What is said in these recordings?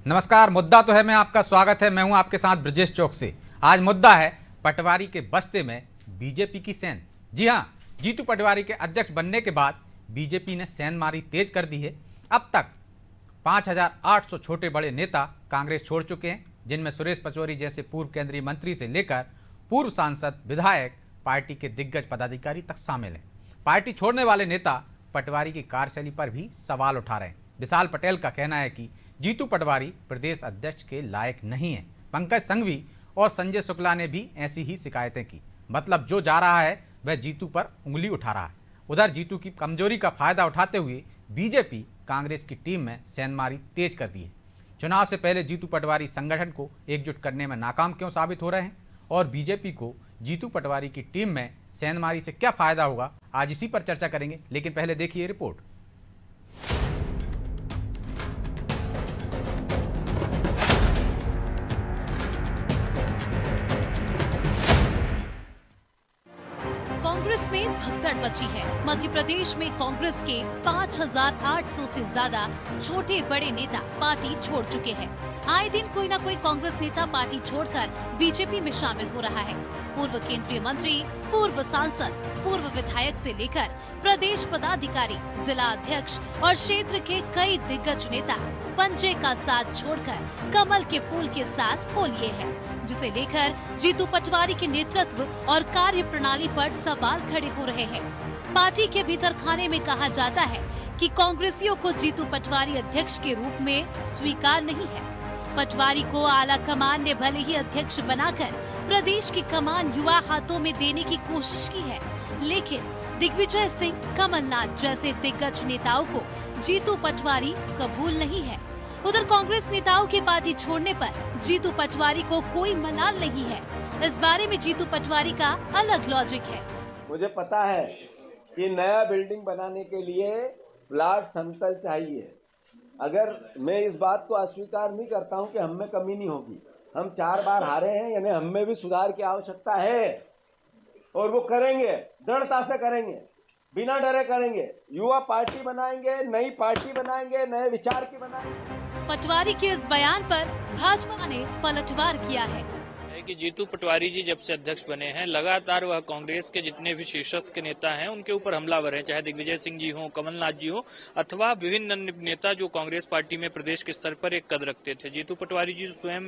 नमस्कार। मुद्दा तो है, मैं आपका स्वागत है। मैं हूं आपके साथ ब्रजेश चौक से। आज मुद्दा है पटवारी के बस्ते में बीजेपी की सेंध। जी हां, जीतू पटवारी के अध्यक्ष बनने के बाद बीजेपी ने सेंधमारी तेज कर दी है। अब तक 5,800 छोटे बड़े नेता कांग्रेस छोड़ चुके हैं, जिनमें सुरेश पचौरी जैसे पूर्व केंद्रीय मंत्री से लेकर पूर्व सांसद, विधायक, पार्टी के दिग्गज पदाधिकारी तक शामिल हैं। पार्टी छोड़ने वाले नेता पटवारी की कार्यशैली पर भी सवाल उठा रहे हैं। विशाल पटेल का कहना है कि जीतू पटवारी प्रदेश अध्यक्ष के लायक नहीं है। पंकज संघवी और संजय शुक्ला ने भी ऐसी ही शिकायतें की। मतलब जो जा रहा है वह जीतू पर उंगली उठा रहा है। उधर जीतू की कमजोरी का फायदा उठाते हुए बीजेपी कांग्रेस की टीम में सेंधमारी तेज कर दी है। चुनाव से पहले जीतू पटवारी संगठन को एकजुट करने में नाकाम क्यों साबित हो रहे हैं और बीजेपी को जीतू पटवारी की टीम में सेंधमारी से क्या फायदा होगा, आज इसी पर चर्चा करेंगे। लेकिन पहले देखिए रिपोर्ट। कांग्रेस में भगदड़ मची है। मध्य प्रदेश में कांग्रेस के 5,800 से ज्यादा छोटे बड़े नेता पार्टी छोड़ चुके हैं। आए दिन कोई न कोई कांग्रेस नेता पार्टी छोड़कर बीजेपी में शामिल हो रहा है। पूर्व केंद्रीय मंत्री, पूर्व सांसद, पूर्व विधायक से लेकर प्रदेश पदाधिकारी, जिला अध्यक्ष और क्षेत्र के कई दिग्गज नेता पंजे का साथ छोड़कर कमल के फूल के साथ हो लिए हैं, जिसे लेकर जीतू पटवारी के नेतृत्व और कार्य प्रणाली पर सवाल खड़े हो रहे हैं। पार्टी के भीतर खाने में कहा जाता है कि कांग्रेसियों को जीतू पटवारी अध्यक्ष के रूप में स्वीकार नहीं है। पटवारी को आला कमान ने भले ही अध्यक्ष बनाकर प्रदेश की कमान युवा हाथों में देने की कोशिश की है, लेकिन दिग्विजय सिंह, कमलनाथ जैसे दिग्गज नेताओं को जीतू पटवारी कबूल नहीं है। उधर कांग्रेस नेताओं के पार्टी छोड़ने पर जीतू पटवारी को कोई मलाल नहीं है। इस बारे में जीतू पटवारी का अलग लॉजिक है। मुझे पता है कि नया बिल्डिंग बनाने के लिए प्लाट समतल चाहिए। अगर मैं इस बात को अस्वीकार नहीं करता हूं कि हम में कमी नहीं होगी। हम 4 बार हारे हैं, यानी हम में भी सुधार की आवश्यकता है और वो करेंगे, दृढ़ता से करेंगे, बिना डरे करेंगे। युवा पार्टी बनाएंगे, नई पार्टी बनाएंगे, नए विचार की बनाएंगे। पटवारी के इस बयान पर भाजपा ने पलटवार किया है कि जीतू पटवारी जी जब से अध्यक्ष बने हैं, लगातार वह कांग्रेस के जितने भी शीर्षस्थ के नेता हैं उनके ऊपर हमलावर हैं, चाहे दिग्विजय सिंह जी हों, कमलनाथ जी हों अथवा विभिन्न अन्य नेता जो कांग्रेस पार्टी में प्रदेश के स्तर पर एक कद रखते थे। जीतू पटवारी जी स्वयं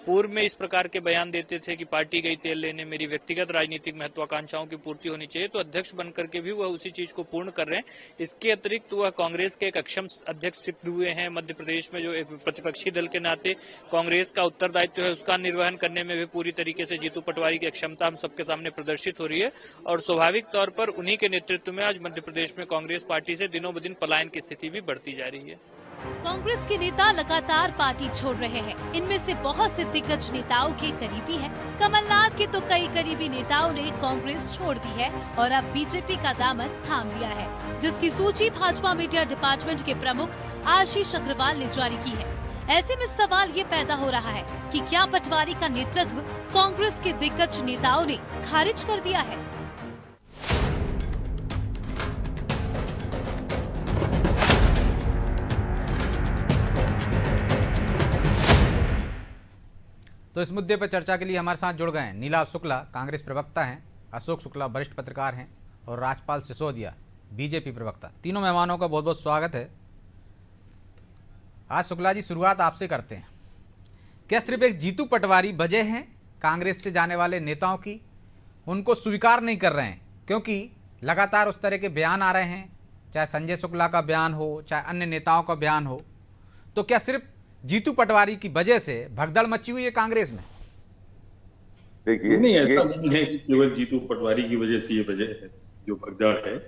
पूर्व में इस प्रकार के बयान देते थे कि पार्टी गई तेल लेने, मेरी व्यक्तिगत राजनीतिक महत्वाकांक्षाओं की पूर्ति होनी चाहिए, तो अध्यक्ष बनकर के भी वह उसी चीज को पूर्ण कर रहे हैं। इसके अतिरिक्त वह कांग्रेस के एक अक्षम अध्यक्ष सिद्ध हुए हैं। मध्य प्रदेश में जो एक प्रतिपक्षी दल के नाते कांग्रेस का उत्तरदायित्व है उसका निर्वहन करने में भी पूरी तरीके से जीतू पटवारी की क्षमता हम सबके सामने प्रदर्शित हो रही है और स्वाभाविक तौर पर उन्हीं के नेतृत्व में आज मध्य प्रदेश में कांग्रेस पार्टी से दिनों ब दिन पलायन की स्थिति भी बढ़ती जा रही है। कांग्रेस के नेता लगातार पार्टी छोड़ रहे हैं। इनमें से बहुत से दिग्गज नेताओं के करीबी हैं। कमलनाथ के तो कई करीबी नेताओं ने कांग्रेस छोड़ दी है और अब बीजेपी का दामन थाम लिया है, जिसकी सूची भाजपा मीडिया डिपार्टमेंट के प्रमुख आशीष अग्रवाल ने जारी की है। ऐसे में सवाल ये पैदा हो रहा है कि क्या पटवारी का नेतृत्व कांग्रेस के दिग्गज नेताओं ने खारिज कर दिया है। तो इस मुद्दे पर चर्चा के लिए हमारे साथ जुड़ गए हैं नीलाभ शुक्ला, कांग्रेस प्रवक्ता हैं, अशोक शुक्ला वरिष्ठ पत्रकार हैं और राजपाल सिसोदिया, बीजेपी प्रवक्ता। तीनों मेहमानों का बहुत बहुत स्वागत है। आज शुक्ला जी, शुरुआत आपसे करते हैं। क्या सिर्फ एक जीतू पटवारी वजह हैं कांग्रेस से जाने वाले नेताओं की? उनको स्वीकार नहीं कर रहे हैं क्योंकि लगातार उस तरह के बयान आ रहे हैं, चाहे संजय शुक्ला का बयान हो, चाहे अन्य नेताओं का बयान हो। तो क्या सिर्फ जीतू पटवारी की वजह से भगदड़ मची हुई है कांग्रेस में? देखिए, नहीं, ऐसा नहीं है कि केवल जीतू पटवारी की वजह से ये वजह है जो भगदड़ है।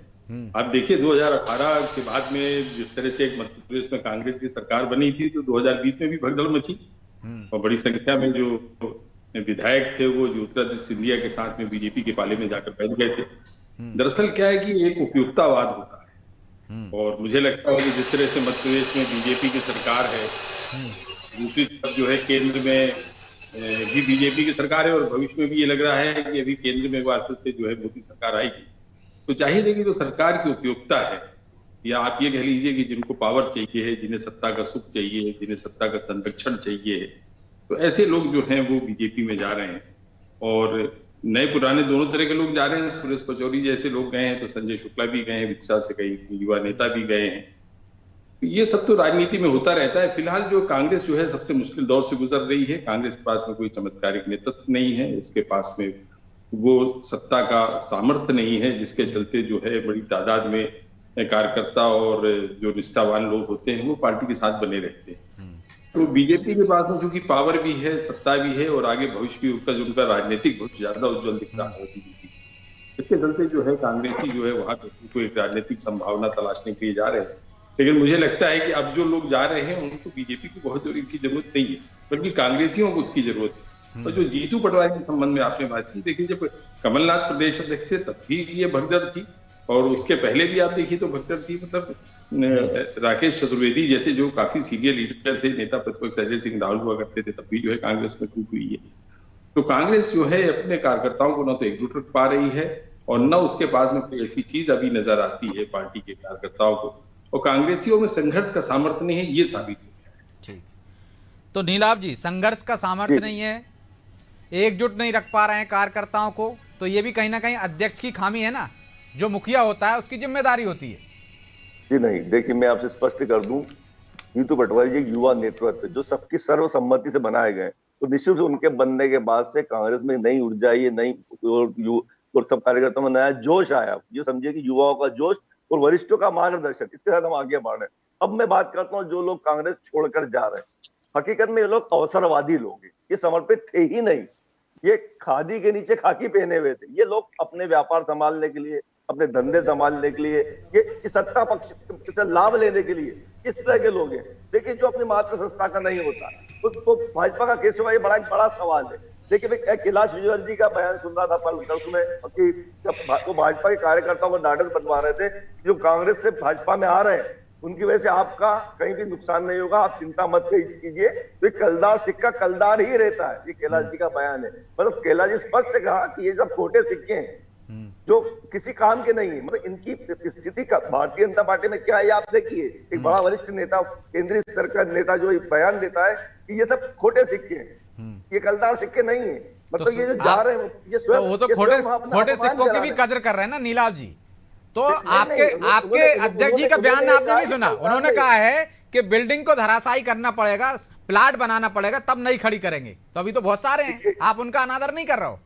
आप देखिए 2018 के बाद में जिस तरह से एक मध्य प्रदेश में कांग्रेस की सरकार बनी थी, तो 2020 में भी भगदड़ मची और बड़ी संख्या में जो विधायक थे वो ज्योतिरादित्य सिंधिया के साथ में बीजेपी के पाले में जाकर बैठ गए थे। दरअसल क्या है कि एक उपयुक्तावाद होता है और मुझे लगता है कि जिस तरह से मध्य प्रदेश में बीजेपी की सरकार है, दूसरी तरफ जो है केंद्र में भी बीजेपी की सरकार है और भविष्य में भी ये लग रहा है कि अभी केंद्र में एक बार फिर से जो है मोदी सरकार आएगी, तो चाहिए कि जो सरकार की उपयुक्ता है या आप ये कह लीजिए कि जिनको पावर चाहिए है, जिन्हें सत्ता का सुख चाहिए है, जिन्हें सत्ता का संरक्षण चाहिए है, तो ऐसे लोग जो हैं वो बीजेपी में जा रहे हैं। और नए पुराने दोनों तरह के लोग जा रहे हैं। सुरेश पचौरी जैसे लोग गए हैं, तो संजय शुक्ला भी गए हैं, विदिशा से कई युवा नेता भी गए हैं। ये सब तो राजनीति में होता रहता है। फिलहाल जो कांग्रेस जो है सबसे मुश्किल दौर से गुजर रही है। कांग्रेस के पास में कोई चमत्कारिक नेतृत्व नहीं है, उसके पास में वो सत्ता का सामर्थ्य नहीं है, जिसके चलते जो है बड़ी तादाद में कार्यकर्ता और जो निष्ठावान लोग होते हैं वो पार्टी के साथ बने रहते हैं। तो बीजेपी के पास में चूंकि पावर भी है, सत्ता भी है और आगे भविष्य भी उसका जो उनका राजनीतिक भविष्य ज्यादा उज्जवल दिख रहा है बीजेपी, इसके चलते जो है कांग्रेसी जो है वहां को एक राजनीतिक संभावना तलाशने के लिए जा रहे हैं। लेकिन मुझे लगता है कि अब जो लोग जा रहे हैं उनको बीजेपी की बहुत जोर की जरूरत नहीं है, बल्कि कांग्रेसियों को उसकी जरूरत है। और जो जीतू पटवारी के संबंध में आपने बात की, देखिए जब कमलनाथ प्रदेश अध्यक्ष थे तब भी ये भगदड़ थी, और उसके पहले भी आप देखिए तो भगदड़ थी। मतलब राकेश चतुर्वेदी जैसे जो काफी सीनियर लीडर थे, नेता प्रतिपक्ष अजय सिंह राहुल हुआ करते थे, तब भी जो है कांग्रेस में टूट हुई है। तो कांग्रेस जो है अपने कार्यकर्ताओं को न तो एकजुट रख पा रही है और न उसके पास में कोई ऐसी चीज अभी नजर आती है पार्टी के कार्यकर्ताओं को, और कांग्रेसियों में संघर्ष का सामर्थ्य नहीं है, ये साबित हो गया है। ठीक, तो नीलाभ जी, संघर्ष का सामर्थ्य नहीं है, एकजुट नहीं रख पा रहे हैं कार्यकर्ताओं को, तो ये भी कहीं ना कहीं अध्यक्ष की खामी है ना, जो मुखिया होता है उसकी जिम्मेदारी होती है। जी नहीं, देखिए मैं आपसे स्पष्ट कर दूं, जीतू पटवारी जी युवा नेतृत्व जो सबकी सर्वसम्मति से बनाए गए, तो निश्चित रूप से उनके बनने के बाद से कांग्रेस में नई ऊर्जा आई है, नई और सब कार्यकर्ताओं में नया जोश आया। ये समझिए कि युवाओं का जोश और वरिष्ठों का मार्गदर्शन, इसके साथ हम आगे बढ़ रहे हैं। अब मैं बात करता हूँ जो लोग कांग्रेस छोड़कर जा रहे हैं, हकीकत में ये लोग अवसरवादी लोग हैं, ये समर्पित थे ही नहीं, ये खादी के नीचे खाकी पहने हुए थे। ये लोग अपने व्यापार संभालने के लिए, अपने धंधे संभालने के लिए, ये सत्ता पक्ष से लाभ लेने के लिए इस तरह के लोग हैं। देखिए जो अपनी मातृ संस्था का नहीं होता उसको भाजपा का कैसे हुआ, ये बड़ा सवाल है। देखिए मैं कैलाश विजयवर्गीय जी का बयान सुन रहा था परसों में कि जब वो भाजपा के कार्यकर्ताओं को डांडस बंधवा रहे थे, जो कांग्रेस से भाजपा में आ रहे हैं उनकी वजह से आपका कहीं भी नुकसान नहीं होगा, आप चिंता मत कीजिए। तो कलदार सिक्का कलदार ही रहता है, ये कैलाश जी का बयान है। मतलब कैलाश जी स्पष्ट कहा कि ये सब खोटे सिक्के हैं जो किसी काम के नहीं है। मतलब इनकी स्थिति का भारतीय जनता पार्टी में क्या है आप देखिए, एक बड़ा वरिष्ठ नेता, केंद्रीय स्तर का नेता जो बयान देता है कि ये सब खोटे सिक्के हैं, ये कलदार सिक्के नहीं है। मतलब तो ये जो जा रहे हैं ये स्वयं, तो वो तो खोटे सिक्कों की भी कदर कर रहे हैं ना नीलाभ जी। तो आपके अध्यक्ष जी का बयान आपने नहीं सुना, उन्होंने कहा है कि बिल्डिंग को धराशायी करना पड़ेगा, प्लाट बनाना पड़ेगा, तब नहीं खड़ी करेंगे। तो अभी तो बहुत सारे हैं, आप उनका अनादर नहीं कर रहे हो।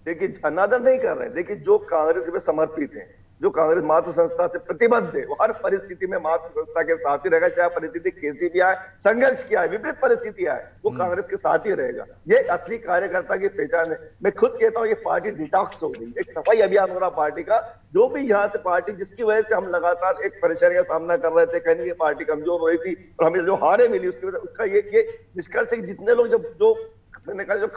देखिए अनादर नहीं कर रहे हैं, देखिए जो कांग्रेस में समर्पित है, जो कांग्रेस मातृ संस्था से प्रतिबद्ध है, वो हर परिस्थिति में मातृ संस्था के साथ ही रहेगा, चाहे परिस्थिति कैसी भी आए, संघर्ष की आए, विपरीत परिस्थिति आए, वो कांग्रेस के साथ ही रहेगा। ये असली कार्यकर्ता की पहचान है। मैं खुद कहता हूँ ये पार्टी डिटॉक्स हो गई, एक सफाई अभियान हो रहा पार्टी का। जो भी यहाँ से पार्टी जिसकी वजह से हम लगातार एक परेशानी का सामना कर रहे थे, कहीं पार्टी कमजोर हो रही थी और हमें जो हारे मिली उसकी वजह उसका ये निष्कर्ष है कि जितने लोग जो मैंने कहा जो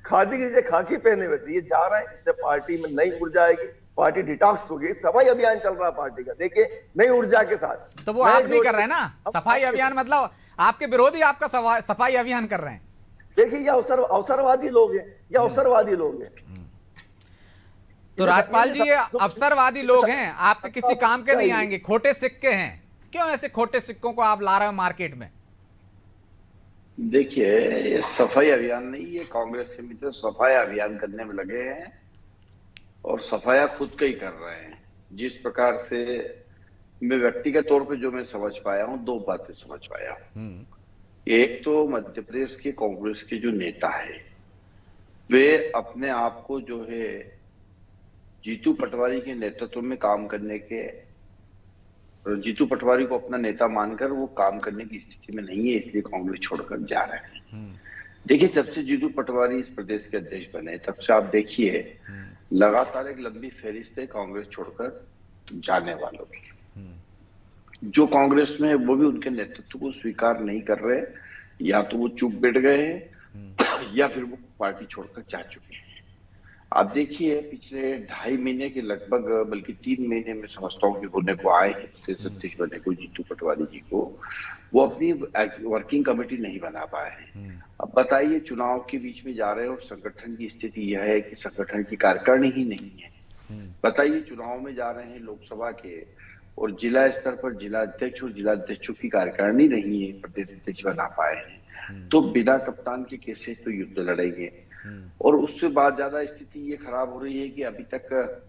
खादी की खाकी पहने हुए थे ये जा रहे हैं, इससे पार्टी में नई ऊर्जा आएगी, पार्टी डिटॉक्स होगी। सफाई अभियान चल रहा है पार्टी का, देखिए नई ऊर्जा के साथ। तो वो आप नहीं कर रहे हैं ना सफाई अभियान, मतलब आपके विरोधी आपका सफाई अभियान कर रहे हैं। देखिए ये अवसरवादी लोग हैं, ये अवसरवादी लोग हैं। तो राजपाल जी ये अवसरवादी लोग हैं, आपके किसी काम के नहीं आएंगे, खोटे सिक्के हैं। क्यों ऐसे खोटे सिक्कों को आप ला रहे हो मार्केट में? देखिए ये सफाई अभियान नहीं, ये कांग्रेस के मित्र सफाई अभियान करने में लगे हैं और सफाया खुद का ही कर रहे हैं। जिस प्रकार से मैं व्यक्तिगत तौर पे जो मैं समझ पाया हूँ, दो बातें समझ पाया हूँ। एक तो मध्य प्रदेश के कांग्रेस के जो नेता है वे अपने आप को जो है जीतू पटवारी के नेतृत्व में काम करने के, जीतू पटवारी को अपना नेता मानकर वो काम करने की स्थिति में नहीं है, इसलिए कांग्रेस छोड़कर जा रहे हैं। देखिए जब से जीतू पटवारी इस प्रदेश के अध्यक्ष बने तब से आप देखिए लगातार एक लंबी फहरिस्त है कांग्रेस छोड़कर जाने वालों की। जो कांग्रेस में वो भी उनके नेतृत्व को स्वीकार नहीं कर रहे, या तो वो चुप बैठ गए हैं या फिर वो पार्टी छोड़कर जा चुके हैं। आप देखिए पिछले 2.5 महीने के लगभग, बल्कि 3 महीने में समझता हूँ कि होने को आए हैं अध्यक्ष बने को जीतू पटवारी जी को, वो अपनी वर्किंग कमेटी नहीं बना पाए हैं। अब बताइए चुनाव के बीच में जा रहे हैं और संगठन की स्थिति यह है कि संगठन की कार्यकारिणी ही नहीं है। बताइए चुनाव में जा रहे हैं लोकसभा के, और जिला स्तर पर जिला अध्यक्ष और जिला अध्यक्षों की कार्यकारिणी नहीं है, प्रदेश अध्यक्ष बना पाए हैं, तो बिना कप्तान के कैसे तो युद्ध लड़ेंगे। और उससे बाद ज्यादा स्थिति ये खराब हो रही है कि अभी तक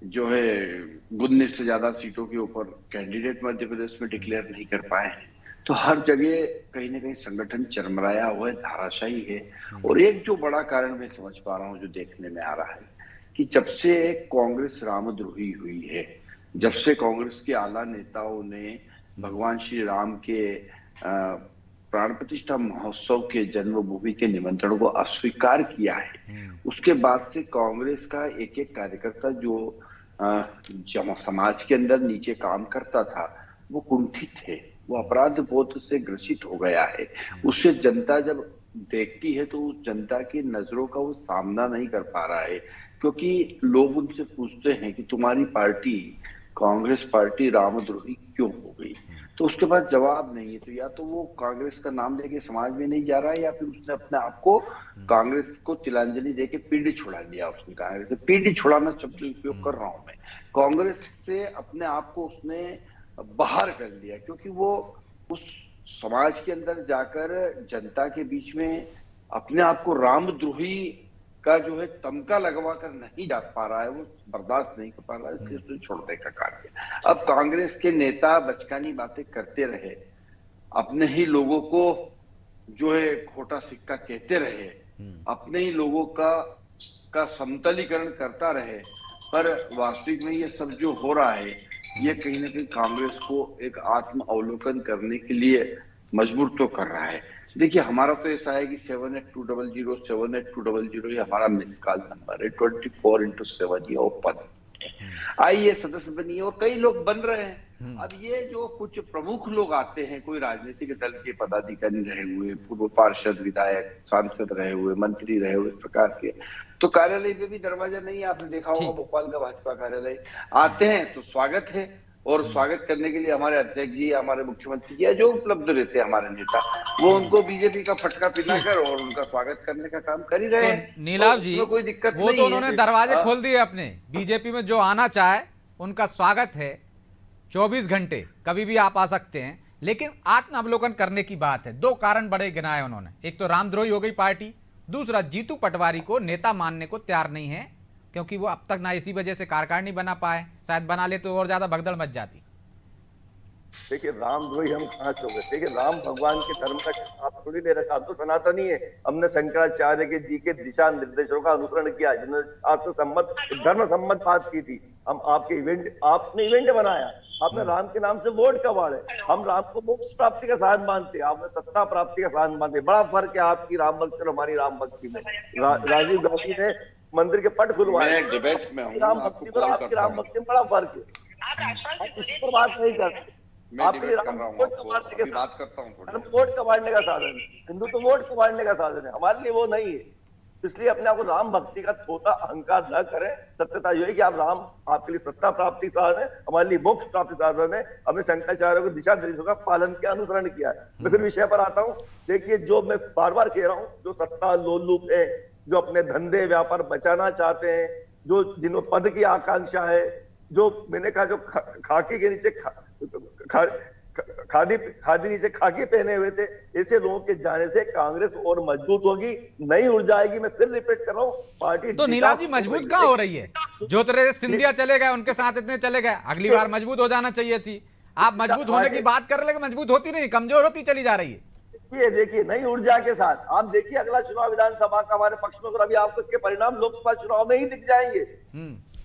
जो है 19 से ज्यादा सीटों के ऊपर कैंडिडेट मध्य प्रदेश में डिक्लेयर नहीं कर पाए हैं। तो हर जगह कहीं ना कहीं संगठन चरमराया हुआ है, धाराशाही है। और एक जो बड़ा कारण मैं समझ पा रहा हूँ, जो देखने में आ रहा है कि जब से कांग्रेस रामद्रोही हुई है, जब से कांग्रेस के आला नेताओं ने भगवान श्री राम के प्राण प्रतिष्ठा महोत्सव के जन्मभूमि के निमंत्रण को अस्वीकार किया है, उसके बाद से कांग्रेस का एक एक कार्यकर्ता जो समाज के अंदर नीचे काम करता था वो कुंठित है, वो अपराध बोध से ग्रसित हो गया है। उससे जनता जब देखती है तो उस जनता की नजरों का वो सामना नहीं कर पा रहा है, क्योंकि लोग उनसे पूछते हैं कि तुम्हारी पार्टी कांग्रेस पार्टी रामद्रोही क्यों हो गई, तो उसके बाद जवाब नहीं है। तो या तो वो कांग्रेस का नाम लेके समाज में नहीं जा रहा है, या फिर उसने अपने आप को कांग्रेस को तिलांजलि देके पीढ़ी छुड़ा लिया। उसने कांग्रेस से पीढ़ी छुड़ाना शब्द उपयोग कर रहा हूं मैं, कांग्रेस से अपने आप को उसने बाहर कर लिया, क्योंकि वो उस समाज के अंदर जाकर जनता के बीच में अपने आप को रामद्रोही का जो है तमका लगवा कर नहीं जा पा रहा है, वो बर्दाश्त नहीं कर पा रहा है, इसलिए उसने छोड़ने का कार्य। अब कांग्रेस के नेता बचकानी बातें करते रहे, अपने ही लोगों को जो है खोटा सिक्का कहते रहे, अपने ही लोगों का समतलीकरण करता रहे, पर वास्तविक में ये सब जो हो रहा है ये कहीं ना कहीं कांग्रेस को एक आत्म अवलोकन करने के लिए मजबूर तो कर रहा है। देखिए, हमारा तो ऐसा है कि 7820078200 ये हमारा मिस कॉल नंबर है, 24x7 ये ओपन। आइए, सदस्य बनिए, और कई लोग बन रहे हैं। अब ये जो कुछ प्रमुख लोग आते हैं, कोई राजनीतिक दल के पदाधिकारी रहे हुए, पूर्व पार्षद, विधायक, सांसद रहे हुए, मंत्री रहे हुए, इस प्रकार के, तो कार्यालय पे भी दरवाजा नहीं है। आपने देखा होगा भोपाल का भाजपा कार्यालय, आते हैं तो स्वागत है, और स्वागत करने के लिए हमारे अध्यक्ष जी, हमारे मुख्यमंत्री जी जो उपलब्ध रहते हैं हमारे नेता, वो उनको बीजेपी का फटका पिलाकर और उनका स्वागत करने का काम कर ही रहे हैं। तो नीलाव जी, कोई दिक्कत वो तो उन्होंने दरवाजे खोल दिए अपने। बीजेपी में जो आना चाहे उनका स्वागत है, 24 घंटे कभी भी आप आ सकते हैं। लेकिन आत्म अवलोकन करने की बात है, दो कारण बड़े गिनाए उन्होंने। एक तो रामद्रोही हो गई पार्टी, दूसरा जीतू पटवारी को नेता मानने को तैयार नहीं है, क्योंकि वो अब तक ना इसी वजह से कार्यकारिणी बना पाए, शायद बना ले तो और ज्यादा भगदड़ मच जाती। देखिए, रामद्रोही हम कहाँ से हो गए? देखिए, राम भगवान के धर्म का आप थोड़ी ले रखा, तो सनातनी है। हमने शंकराचार्य के जी के दिशा निर्देशों का अनुसरण किया, जिन्होंने धर्म सम्मत बात की थी। हम आपके आपने इवेंट बनाया, आपने राम के नाम से वोट कमाए। हम राम को मोक्ष प्राप्ति का साधन मानते हैं, आपने सत्ता प्राप्ति का साधन मानते हैं। बड़ा फर्क है आपकी राम भक्ति और हमारी राम भक्ति में। राजीव गांधी ने मंदिर के पट खुलवाए, डिबेट में राम भक्ति और आपकी राम भक्ति में बड़ा फर्क है। आप इस पर बात नहीं करते। आपके राम वोट कमाने के बात करता हूँ, वोट कमाने का साधन है, हिंदू तो वोट कमाने का साधन है, हमारे लिए वो नहीं है। इसलिए अपने आप को राम भक्ति का थोड़ा अहंकार न करें। सत्यता यह है कि आप राम आपके लिए सत्ता प्राप्ति साधन है, हमारे लिए मोक्ष प्राप्ति साधन है। हमने शंकराचार्य के दिशा निर्देशों का पालन किया, अनुसरण किया है। मैं फिर विषय पर आता हूँ। देखिए, जो मैं बार बार कह रहा हूँ, जो सत्ता लोलुप है, जो अपने धंधे व्यापार बचाना चाहते हैं, जो जिन्हों पद की आकांक्षा है, जो मैंने कहा जो खाकी के नीचे खादी नीचे खाकी पहने हुए थे, ऐसे लोगों के जाने से कांग्रेस और मजबूत होगी, नई ऊर्जा आएगी। मैं फिर रिपीट कर रहा हूँ, पार्टी तो नीलाव जी मजबूत कहाँ हो रही है? ज्योतिरादित्य सिंधिया चले गए, उनके साथ इतने चले गए, अगली बार मजबूत हो जाना चाहिए थी। आप मजबूत होने की बात कर रहे, लेकिन मजबूत होती नहीं, कमजोर होती चली जा रही है। देखिए, नई ऊर्जा के साथ आप देखिए, अगला चुनाव विधानसभा का हमारे पक्ष में, और अभी आपको इसके परिणाम लोकसभा चुनाव में ही दिख जाएंगे।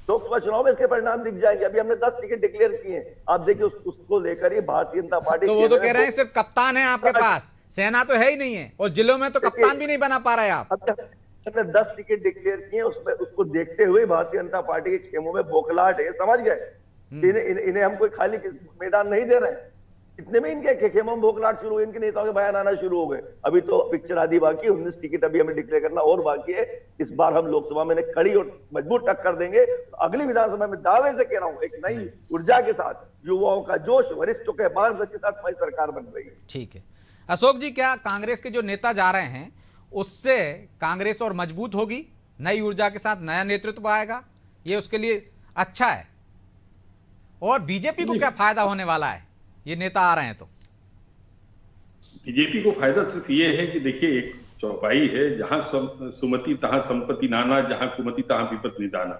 लोकसभा चुनाव में इसके परिणाम दिख जाएंगे। अभी हमने 10 टिकट डिक्लेयर किए हैं, आप देखिए उसको लेकर ही भारतीय जनता पार्टी। तो वो तो कह रहे हैं सिर्फ कप्तान है आपके पास, सेना तो है ही नहीं है, और जिलों में तो कप्तान भी नहीं बना पा रहे आप। हमने 10 टिकट डिक्लेयर किए, उसमें उसको देखते हुए भारतीय जनता पार्टी के खेमों में बौखलाहट है, समझ गए? इन्हें हम कोई खाली मैदान नहीं दे रहे हैं। इतने में इनके खेमों में बौखलाहट शुरू हुई, इनके नेताओं के बयान आना शुरू हो गए। अभी तो पिक्चर आदि बाकी, 19 टिकट अभी हमें डिक्लेयर करना और बाकी है। इस बार हम लोकसभा में कड़ी और मजबूत टक्कर देंगे। अगली विधानसभा में दावे से कह रहा हूं, एक नई ऊर्जा के साथ, युवाओं का जोश, वरिष्ठों के मार्गदर्शिता हमारी सरकार बन रही है। ठीक है अशोक जी, क्या कांग्रेस के जो नेता जा रहे हैं उससे कांग्रेस और मजबूत होगी, नई ऊर्जा के साथ नया नेतृत्व आएगा, ये उसके लिए अच्छा है? और बीजेपी को क्या फायदा होने वाला है, ये नेता आ रहे हैं तो? बीजेपी को फायदा सिर्फ ये है कि देखिए, एक चौपाई है, जहां सुमति तहां संपत्ति नाना, जहां कुमति तहां विपत निदाना।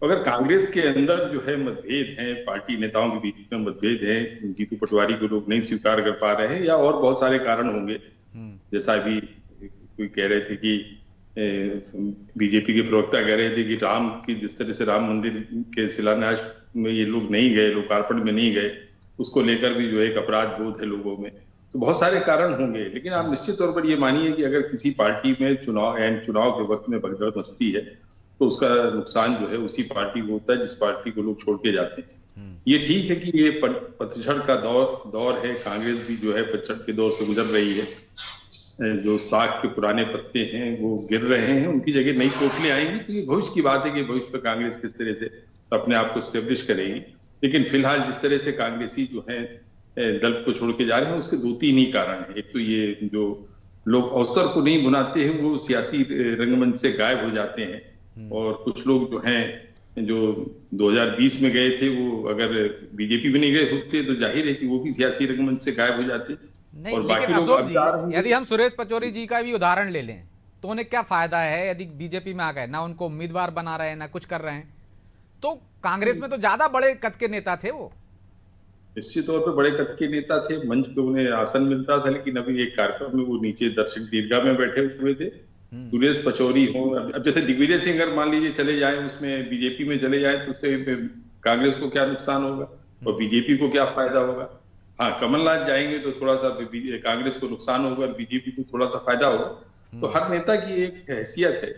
अगर कांग्रेस के अंदर जो है मतभेद हैं, पार्टी नेताओं के बीच में मतभेद हैं, जीतू पटवारी को लोग नहीं स्वीकार कर पा रहे हैं, या और बहुत सारे कारण होंगे। जैसा अभी कोई कह रहे थे कि बीजेपी के प्रवक्ता कह रहे थे कि राम की जिस तरह से राम मंदिर के शिलान्यास में ये लोग नहीं गए, लोकार्पण में नहीं गए, उसको लेकर भी जो है एक अपराध बोध है लोगों में। तो बहुत सारे कारण होंगे, लेकिन आप निश्चित तौर पर ये मानिए कि अगर किसी पार्टी में चुनाव के वक्त में भगदड़ मचती है तो उसका नुकसान जो है उसी पार्टी को होता है जिस पार्टी को लोग छोड़ के जाते हैं। ये ठीक है कि ये पतझड़ का दौर है, कांग्रेस भी जो है पतझड़ के दौर से गुजर रही है। जो साग के पुराने पत्ते हैं वो गिर रहे हैं, उनकी जगह नई कोटलें आएंगी। तो ये भविष्य की बात है कि भविष्य में कांग्रेस किस तरह से अपने आप को स्टेब्लिश करेगी। लेकिन फिलहाल जिस तरह से कांग्रेसी जो है दल को छोड़ के जा रहे हैं, उसके 2-3 ही कारण है। एक तो ये जो लोग अवसर को नहीं बुनाते हैं, वो सियासी रंगमंच से गायब हो जाते हैं। और कुछ लोग जो हैं जो 2020 में गए थे, वो अगर बीजेपी में नहीं गए होते तो जाहिर है कि वो भी सियासी रंगमंच से गायब हो जाते। नहीं, लेकिन अशोक जी, यदि हम सुरेश पचौरी जी का भी उदाहरण ले लें तो उन्हें क्या फायदा है यदि बीजेपी में आ गए? ना उनको उम्मीदवार बना रहे हैं, ना कुछ कर रहे हैं। तो कांग्रेस में तो ज्यादा बड़े कद के नेता थे वो। निश्चित तौर पर बड़े कद के नेता थे, मंच पे उन्हें आसन मिलता था, लेकिन अभी एक कार्यक्रम में वो नीचे दर्शक दीर्घा में बैठे हुए थे। सुरेश पचौरी हो, अब जैसे दिग्विजय सिंह अगर मान लीजिए चले जाए, उसमें बीजेपी में चले जाए, तो उससे कांग्रेस को क्या नुकसान होगा और बीजेपी को क्या फायदा होगा? हाँ, कमलनाथ जाएंगे तो थोड़ा सा कांग्रेस को नुकसान होगा, बीजेपी को थोड़ा सा फायदा होगा। तो हर नेता की एक हैसियत है,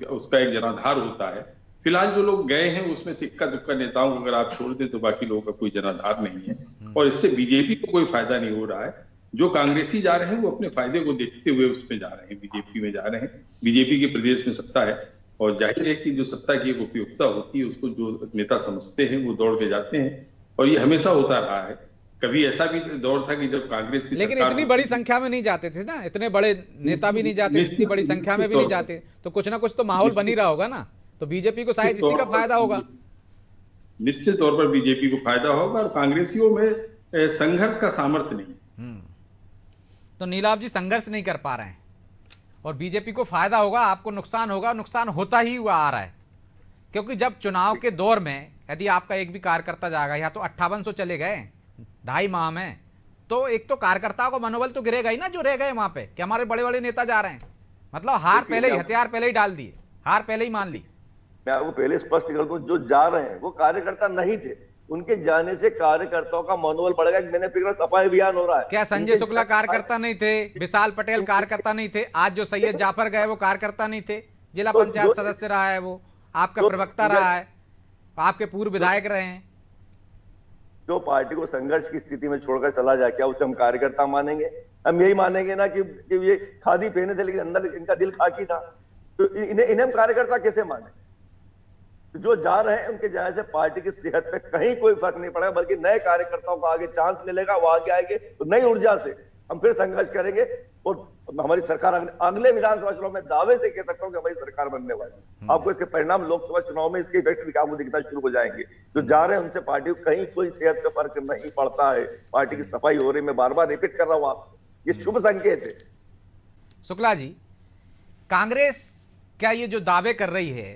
उसका एक जनाधार होता है। फिलहाल जो लोग गए हैं उसमें से इक्का दुक्का नेताओं को अगर आप छोड़ दें तो बाकी लोगों का कोई जनाधार नहीं है, और इससे बीजेपी को कोई फायदा नहीं हो रहा है। जो कांग्रेसी जा रहे हैं वो अपने फायदे को देखते हुए उसमें जा रहे हैं, बीजेपी में जा रहे हैं। बीजेपी के प्रदेश में सत्ता है, और जाहिर है कि जो सत्ता की एक उपयोगिता होती है उसको जो नेता समझते हैं वो दौड़ के जाते हैं, और ये हमेशा होता रहा है। कभी ऐसा भी दौर था कि जब कांग्रेस की लेकिन इतनी बड़ी संख्या में नहीं जाते थे ना, इतने बड़े नेता भी नहीं जाते, इतनी बड़ी संख्या में भी नहीं जाते, तो कुछ ना कुछ तो माहौल बनी रहा होगा ना। तो बीजेपी को शायद इसी का फायदा होगा। निश्चित तौर पर बीजेपी को फायदा होगा, और कांग्रेसियों में संघर्ष का सामर्थ्य नहीं। तो नीलाभ जी संघर्ष नहीं कर पा रहे हैं, और बीजेपी को फायदा होगा, आपको नुकसान होगा। नुकसान होता ही हुआ आ रहा है, क्योंकि जब चुनाव के दौर में यदि आपका एक भी कार्यकर्ता जाएगा, या तो 5800 चले गए 2.5 माह में, तो एक तो कार्यकर्ताओं का मनोबल तो गिरेगा ही ना, जो रह गए वहां पे कि हमारे बड़े बड़े नेता जा रहे हैं। मतलब हार पहले ही, हथियार पहले ही डाल दिए, हार पहले ही मान ली। मैं आपको पहले स्पष्ट कर दूं, जो जा रहे हैं वो कार्यकर्ता नहीं थे, उनके जाने से कार्यकर्ताओं का मनोबल बढ़ेगा। मैंने फिक्र सफाई अभियान हो रहा है। क्या संजय शुक्ला कार्यकर्ता नहीं थे? विशाल पटेल कार्यकर्ता नहीं थे? आज जो सैयद जाफर गए वो कार्यकर्ता नहीं थे? जिला पंचायत सदस्य रहा है वो, आपका प्रवक्ता रहा है, आपके पूर्व विधायक रहे हैं। जो पार्टी को संघर्ष की स्थिति में छोड़कर चला जाए, क्या उसे हम कार्यकर्ता मानेंगे? हम यही मानेंगे ना कि ये खादी पहने थे लेकिन अंदर इनका दिल खाकी था, तो इन्हें हम कार्यकर्ता कैसे माने? जो जा रहे हैं उनके जाने से पार्टी की सेहत पे कहीं कोई फर्क नहीं पड़ेगा, बल्कि नए कार्यकर्ताओं को आगे चांस मिलेगा, वो आगे आएंगे तो नई ऊर्जा से हम फिर संघर्ष करेंगे, और हमारी सरकार अगले विधानसभा चुनाव में दावे से कह सकता हूं कि हमारी सरकार बनने वाली है। आपको इसके परिणाम लोकसभा चुनाव में इसके इफेक्ट आपको दिखना शुरू हो जाएंगे। जो जा रहे हैं उनसे पार्टी को कहीं कोई सेहत का फर्क नहीं पड़ता है, पार्टी की सफाई हो रही। मैं बार बार रिपीट कर रहा हूं आपको, ये शुभ संकेत है। शुक्ला जी, कांग्रेस क्या ये जो दावे कर रही है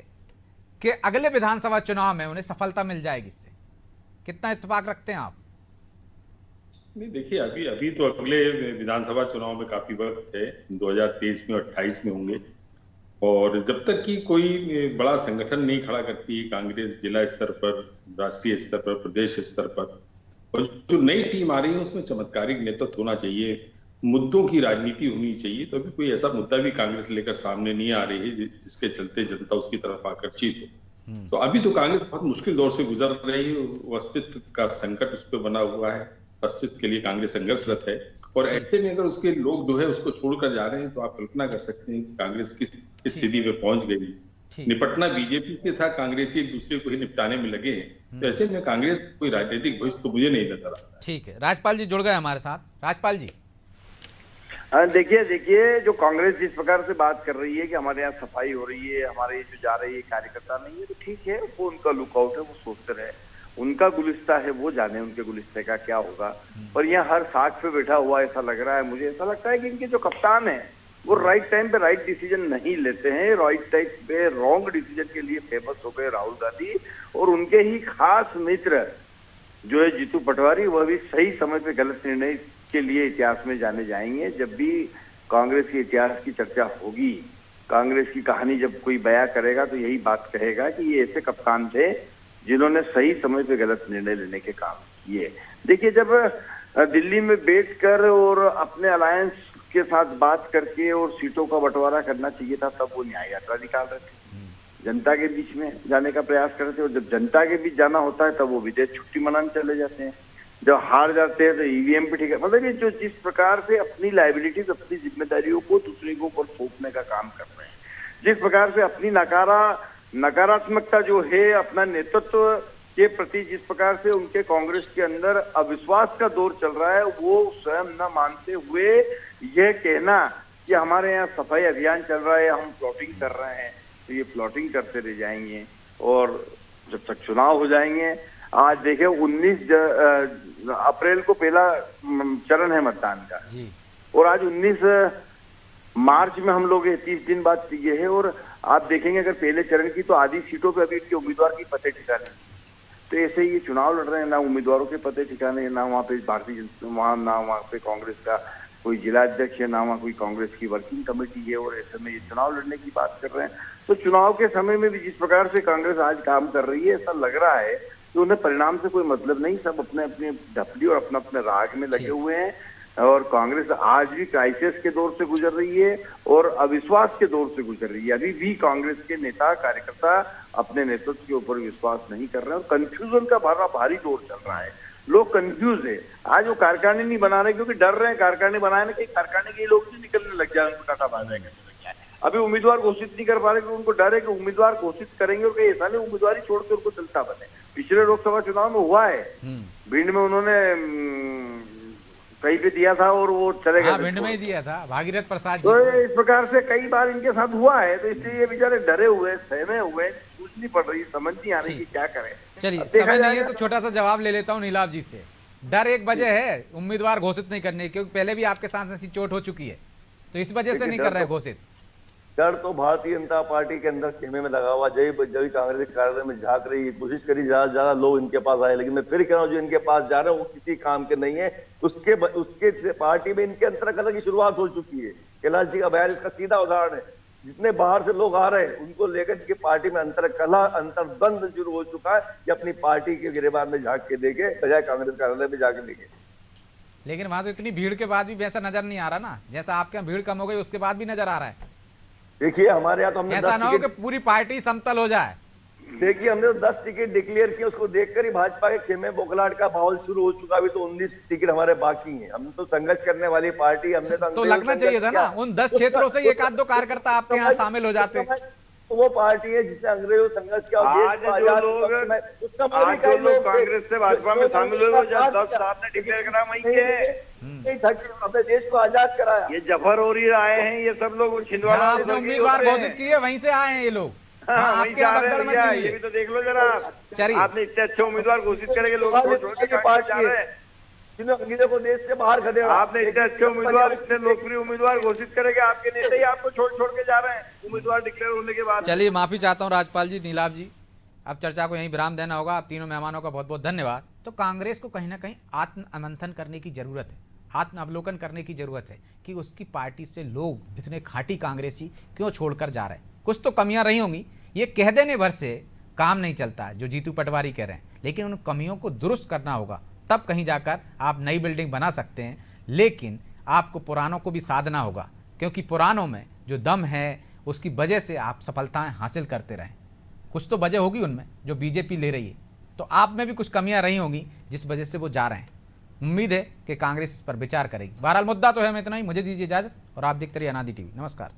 कि अगले विधानसभा चुनाव में उन्हें सफलता मिल जाएगी, इससे कितना इत्तेफाक रखते हैं आप? नहीं, देखिए, अभी तो अगले विधानसभा चुनाव में काफी वक्त है, 2023 में 28 में होंगे, और जब तक कि कोई बड़ा संगठन नहीं खड़ा करती है कांग्रेस जिला स्तर पर, राष्ट्रीय स्तर पर, प्रदेश स्तर पर, और जो नई टीम आ रही है उसमें चमत्कारिक नेतृत्व होना चाहिए, मुद्दों की राजनीति होनी चाहिए। तो अभी कोई ऐसा मुद्दा भी कांग्रेस लेकर सामने नहीं आ रही है जिसके चलते जनता उसकी तरफ आकर्षित हो। तो अभी तो कांग्रेस बहुत मुश्किल दौर से गुजर रही है, अस्तित्व का संकट उस पर बना हुआ है, अस्तित्व के लिए कांग्रेस संघर्षरत है, और ऐसे में अगर उसके लोग जो है उसको छोड़कर जा रहे हैं तो आप कल्पना कर सकते हैं कि कांग्रेस किस स्थिति में पहुंच गई। निपटना बीजेपी से था, कांग्रेसी एक दूसरे को ही निपटाने में लगे हैं। तो ऐसे में कांग्रेस कोई राजनीतिक भविष्य तो मुझे नहीं नजर आता। ठीक है, राजपाल जी जुड़ गए हमारे साथ। राजपाल जी, देखिए जो कांग्रेस जिस प्रकार से बात कर रही है कि हमारे यहाँ सफाई हो रही है, हमारे जो जा रही है कार्यकर्ता नहीं है, तो ठीक है, वो उनका लुकआउट है, वो सोचते रहे। उनका गुलिस्ता है वो जाने उनके गुलिस्ते का क्या होगा। और यहाँ हर साख पे बैठा हुआ ऐसा लग रहा है, मुझे ऐसा लगता है कि इनके जो कप्तान है वो राइट टाइम पे राइट डिसीजन नहीं लेते हैं। राइट टाइम पे रॉन्ग डिसीजन के लिए फेमस हो गए राहुल गांधी, और उनके ही खास मित्र जो है जीतू पटवारी, वह भी सही समय पे गलत निर्णय के लिए इतिहास में जाने जाएंगे। जब भी कांग्रेस के इतिहास की चर्चा होगी, कांग्रेस की कहानी जब कोई बयां करेगा तो यही बात कहेगा कि ये ऐसे कप्तान थे जिन्होंने सही समय पे गलत निर्णय लेने के काम किए। देखिए, जब दिल्ली में बैठकर और अपने अलायंस के साथ बात करके और सीटों का बंटवारा करना चाहिए था, तब वो न्याय यात्रा निकाल रहे थे, जनता के बीच में जाने का प्रयास करते। और जब जनता के बीच जाना होता है तब वो विदेश छुट्टी मनाने चले जाते हैं। जब हार जाते हैं तो ईवीएम पे ठीक है। मतलब ये जो जिस प्रकार से अपनी लायबिलिटीज, अपनी जिम्मेदारियों को दूसरे के ऊपर थोपने का काम कर रहे हैं, जिस प्रकार से अपनी नकारात्मकता जो है अपना नेतृत्व के प्रति, जिस प्रकार से उनके कांग्रेस के अंदर अविश्वास का दौर चल रहा है, वो स्वयं न मानते हुए यह कहना कि हमारे यहाँ सफाई अभियान चल रहा है, हम प्लॉटिंग कर रहे हैं, तो ये प्लॉटिंग करते रह जाएंगे। और जब तक चुनाव हो जाएंगे, आज देखिए 19 अप्रैल को पहला चरण है मतदान का जी। और आज 19 मार्च में हम लोग 30 दिन बाद ये है। और आप देखेंगे अगर पहले चरण की तो आधी सीटों पे अभी इनके उम्मीदवार की पते ठिकाने, तो ऐसे ही ये चुनाव लड़ रहे हैं, ना उम्मीदवारों के पते ठिकाने, ना वहाँ पे भारतीय जनता, ना वहाँ पे कांग्रेस का कोई जिला अध्यक्ष है, ना वहाँ कोई कांग्रेस की वर्किंग कमेटी है, और ऐसे में ये चुनाव लड़ने की बात कर रहे हैं। तो चुनाव के समय में भी जिस प्रकार से कांग्रेस आज काम कर रही है, ऐसा लग रहा है कि उन्हें परिणाम से कोई मतलब नहीं, सब अपने अपने ढपली और अपने अपने राग में लगे हुए हैं। और कांग्रेस आज भी क्राइसिस के दौर से गुजर रही है और अविश्वास के दौर से गुजर रही है। अभी भी कांग्रेस के नेता कार्यकर्ता अपने नेतृत्व के ऊपर विश्वास नहीं कर रहे हैं और कंफ्यूजन का भारी दौर चल रहा है। लोग कंफ्यूज है। आज वो कारखाने नहीं बना रहे क्योंकि डर रहे हैं कारखाने बनाने के, कारखाने के लोग भी निकलने लग जाए, उनको टाटा बाजाई करने लग जाए। अभी उम्मीदवार घोषित नहीं कर पा रहे क्योंकि उनको डर है कि उम्मीदवार घोषित करेंगे और कहीं ऐसा नहीं उम्मीदवार छोड़ के उनको चलता बने। पिछले लोकसभा चुनाव में हुआ है, भिंड में उन्होंने कहीं पे दिया था और वो चले गए। भिंड में ही दिया था भागीरथ प्रसाद तो इस प्रकार से कई बार इनके साथ हुआ है, तो इसलिए ये बेचारे डरे हुए, सहमे हुए, पूछनी पड़ रही, समझ नहीं आ रही कि क्या करें। चलिए, समय नहीं है तो छोटा सा जवाब ले लेता हूँ नीलाभ जी से। डर एक वजह है उम्मीदवार घोषित नहीं करने, क्योंकि पहले भी आपके साथ ऐसी चोट हो चुकी है, तो इस वजह से नहीं कर रहे घोषित। डर तो भारतीय जनता पार्टी के अंदर खेमे में लगा हुआ, जब कांग्रेस के कार्यालय में झांक रही है, कोशिश करी ज्यादा लोग इनके पास आए, लेकिन मैं फिर कह रहा हूँ जो इनके पास जा रहे हैं वो किसी काम के नहीं है। उसके पार्टी में इनके अंतरकलह की शुरुआत हो चुकी है। कैलाश जी का बयान इसका सीधा उदाहरण है। जितने बाहर से लोग आ रहे हैं उनको लेकर इनकी पार्टी में अंतरकलह, अंतर्द्वंद शुरू हो चुका है कि अपनी पार्टी के गिरेबान में झांक के देखे बजाय कांग्रेस कार्यालय में जाके देखे। लेकिन वहां तो इतनी भीड़ के बाद भी वैसा नजर नहीं आ रहा ना, जैसा आपके यहाँ भीड़ कम हो गई उसके बाद भी नजर आ रहा है। देखिए हमारे यहाँ तो हमने ऐसा ना हो कि पूरी पार्टी समतल हो जाए। देखिए हमने तो 10 टिकट डिक्लेयर किए, उसको देखकर ही भाजपा के खेमे बोखलाहट का माहौल शुरू हो चुका। अभी तो 19 टिकट हमारे बाकी हैं। हम तो संघर्ष करने वाली पार्टी, हमने तो लगना चाहिए था ना उन 10 क्षेत्रों से एक आध दो कार्यकर्ता आपके यहाँ शामिल हो जाते। तो वो पार्टी है जिसने अंग्रेजों संघर्ष किया। आज जो लोग कांग्रेस से भाजपा में शामिल हुए, आपने डिक्लेयर करा वही अपने देश को आजाद कराया। ये जफर हो रही आए हैं, ये सब लोग छिंदवाड़ा आपने उम्मीदवार घोषित किए, वहीं से आए हैं ये लोग। आपके यहाँ भगदड़ मची हुई है। ये भी तो देख लो जरा। चलिए, आपने इतने अच्छे उम्मीदवार घोषित करेंगे, लोग पार्टी है जिन्होंने अंग्रेजों को देश से बाहर खदेड़ा। आपने इतने अच्छे उम्मीदवार, इतने लोकप्रिय उम्मीदवार घोषित करेंगे, आपके नेता ही आपको छोड़ के जा रहे हैं उम्मीदवार डिक्लेयर होने के बाद। चलिए, माफी चाहता हूँ राजपाल जी, नीलाभ जी, अब चर्चा को यहीं विराम देना होगा। आप तीनों मेहमानों का बहुत बहुत धन्यवाद। तो कांग्रेस को कहीं ना कहीं आत्म अमंथन करने की जरूरत है, आत्म अवलोकन करने की जरूरत है कि उसकी पार्टी से लोग इतने खाटी कांग्रेसी क्यों छोड़कर जा रहे हैं। कुछ तो कमियां रही होंगी, ये कह देने भर से काम नहीं चलता जो जीतू पटवारी कह रहे हैं, लेकिन उन कमियों को दुरुस्त करना होगा, तब कहीं जाकर आप नई बिल्डिंग बना सकते हैं। लेकिन आपको पुरानों को भी साधना होगा, क्योंकि पुरानों में जो दम है उसकी वजह से आप सफलताएं हासिल करते रहें। कुछ तो वजह होगी उनमें जो बीजेपी ले रही है, तो आप में भी कुछ कमियां रही होंगी जिस वजह से वो जा रहे हैं। उम्मीद है कि कांग्रेस इस पर विचार करेगी। बहरहाल मुद्दा तो है, मैं इतना ही, मुझे दीजिए इजाजत और आप देखते रहिए अनादि टीवी। नमस्कार।